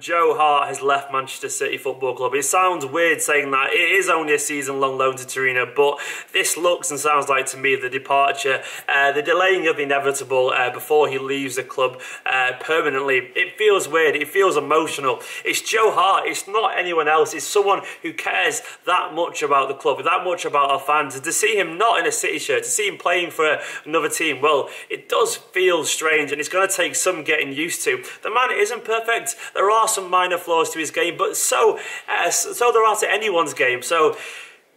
Joe Hart has left Manchester City Football Club. It sounds weird saying that. It is only a season-long loan to Torino, but this looks and sounds like to me the departure, the delaying of the inevitable before he leaves the club permanently. It feels weird. It feels emotional. It's Joe Hart. It's not anyone else. It's someone who cares that much about the club, that much about our fans. And to see him not in a City shirt, to see him playing for another team, well, it does feel strange, and it's going to take some getting used to. The man isn't perfect. There are some minor flaws to his game, but so there are to anyone's game. So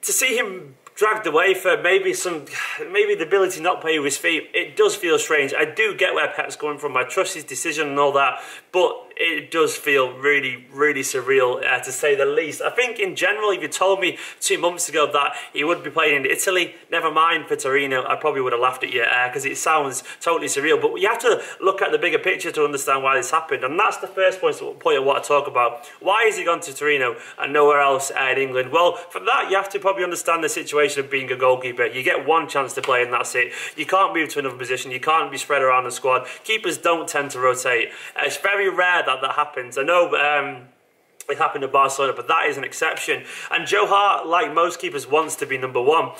to see him dragged away for maybe the ability to not play with his feet, it does feel strange. I do get where Pep's coming from. I trust his decision and all that, but it does feel really, really surreal, to say the least. I think in general, if you told me 2 months ago that he would be playing in Italy, never mind for Torino, I probably would have laughed at you, because it sounds totally surreal. But you have to look at the bigger picture to understand why this happened, and that's the first point I want to talk about. Why has he gone to Torino and nowhere else in England? Well, for that, you have to probably understand the situation of being a goalkeeper. You get one chance to play and that's it. You can't move to another position. You can't be spread around the squad. Keepers don't tend to rotate. It's very rare that happens. I know it happened at Barcelona, but that is an exception. And Joe Hart, like most keepers, wants to be number one.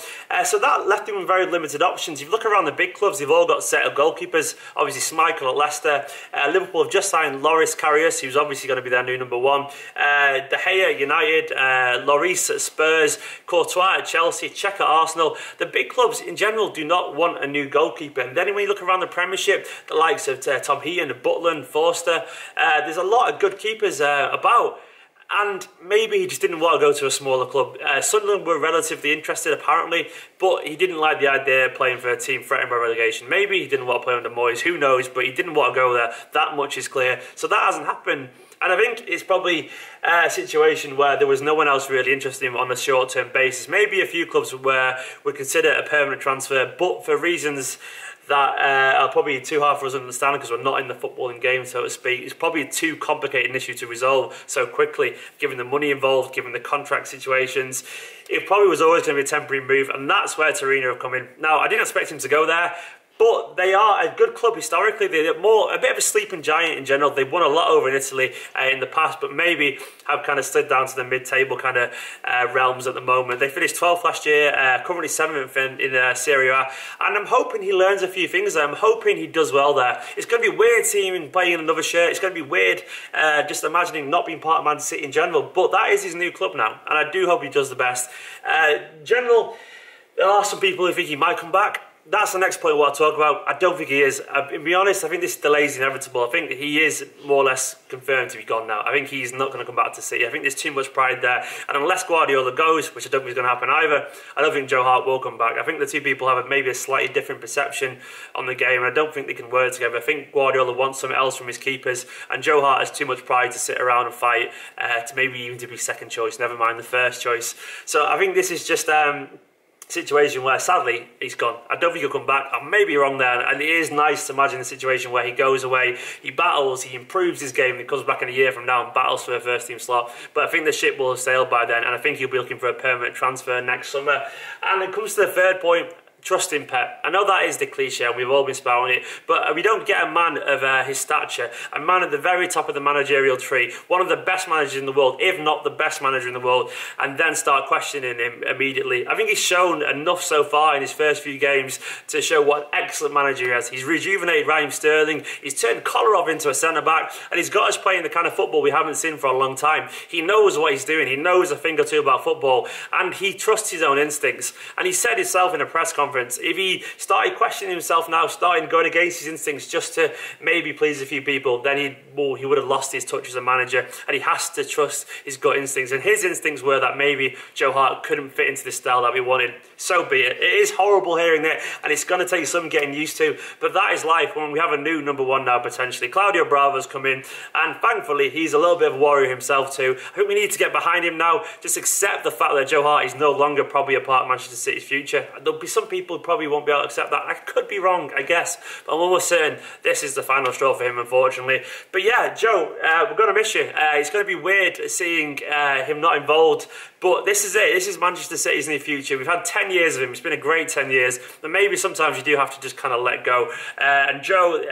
So that left him with very limited options. If you look around the big clubs, they've all got set of goalkeepers. Obviously, Schmeichel at Leicester. Liverpool have just signed Loris Karius, who's obviously going to be their new number one. De Gea at United, Lloris at Spurs, Courtois at Chelsea, Cech at Arsenal. The big clubs in general do not want a new goalkeeper. And then when you look around the Premiership, the likes of Tom Heaton, Butland, Forster, there's a lot of good keepers about. And maybe he just didn't want to go to a smaller club. Sunderland were relatively interested, apparently, but he didn't like the idea of playing for a team threatened by relegation. Maybe he didn't want to play under Moyes, who knows, but he didn't want to go there. That much is clear. So that hasn't happened. And I think it's probably a situation where there was no one else really interested in him on a short-term basis. Maybe a few clubs would consider a permanent transfer, but for reasons that are probably too hard for us to understand because we're not in the footballing game, so to speak. It's probably a too complicated an issue to resolve so quickly, given the money involved, given the contract situations. It probably was always going to be a temporary move, and that's where Torino have come in. Now, I didn't expect him to go there, but they are a good club historically. They're a bit of a sleeping giant in general. They've won a lot over in Italy in the past, but maybe have kind of slid down to the mid-table kind of realms at the moment. They finished 12th last year, currently 7th in Serie A, and I'm hoping he learns a few things there. I'm hoping he does well there. It's going to be weird seeing him playing in another shirt. It's going to be weird just imagining not being part of Man City in general, but that is his new club now, and I do hope he does the best. In general, there are some people who think he might come back. That's the next point I want to talk about. I don't think he is. To be honest, I think this delay is inevitable. I think he is more or less confirmed to be gone now. I think he's not going to come back to City. I think there's too much pride there. And unless Guardiola goes, which I don't think is going to happen either, I don't think Joe Hart will come back. I think the two people have maybe a slightly different perception on the game, and I don't think they can work together. I think Guardiola wants something else from his keepers, and Joe Hart has too much pride to sit around and fight, to maybe even to be second choice, never mind the first choice. So I think this is just situation where sadly he's gone. I don't think he'll come back. I may be wrong there, and it is nice to imagine a situation where he goes away, he battles, he improves his game, and he comes back in a year from now and battles for a first team slot. But I think the ship will have sailed by then, and I think he'll be looking for a permanent transfer next summer. And it comes to the third point. Trust in Pep. I know that is the cliche, and we've all been spouting it, but we don't get a man of his stature, a man at the very top of the managerial tree, one of the best managers in the world, if not the best manager in the world, and then start questioning him immediately. I think he's shown enough so far in his first few games to show what an excellent manager he has. He's rejuvenated Raheem Sterling, he's turned Kolarov into a centre-back, and he's got us playing the kind of football we haven't seen for a long time. He knows what he's doing, he knows a thing or two about football, and he trusts his own instincts. And he said himself in a press conference, if he started questioning himself now, starting going against his instincts just to maybe please a few people, then he would have lost his touch as a manager, and he has to trust his gut instincts. And his instincts were that maybe Joe Hart couldn't fit into the style that we wanted. So be it. It is horrible hearing it, and it's going to take some getting used to, but that is life when we have a new number one now potentially. Claudio Bravo's come in, and thankfully he's a little bit of a warrior himself too. I think we need to get behind him now. Just accept the fact that Joe Hart is no longer probably a part of Manchester City's future. There'll be some people people probably won't be able to accept that. I could be wrong, I guess, but I'm almost certain this is the final straw for him, unfortunately. But yeah, Joe, we're going to miss you. It's going to be weird seeing him not involved, but this is it. This is Manchester City's near future. We've had 10 years of him. It's been a great 10 years, and maybe sometimes you do have to just kind of let go. And Joe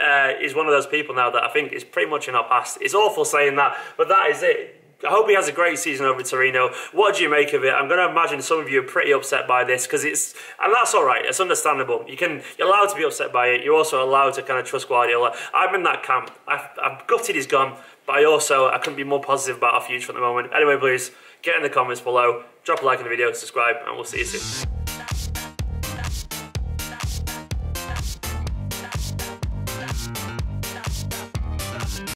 is one of those people now that I think is pretty much in our past. It's awful saying that, but that is it. I hope he has a great season over at Torino. What do you make of it? I'm going to imagine some of you are pretty upset by this because and that's all right. It's understandable. You're allowed to be upset by it. You're also allowed to kind of trust Guardiola. I'm in that camp. I'm gutted he's gone, but I couldn't be more positive about our future at the moment. Anyway, please get in the comments below, drop a like on the video, subscribe, and we'll see you soon.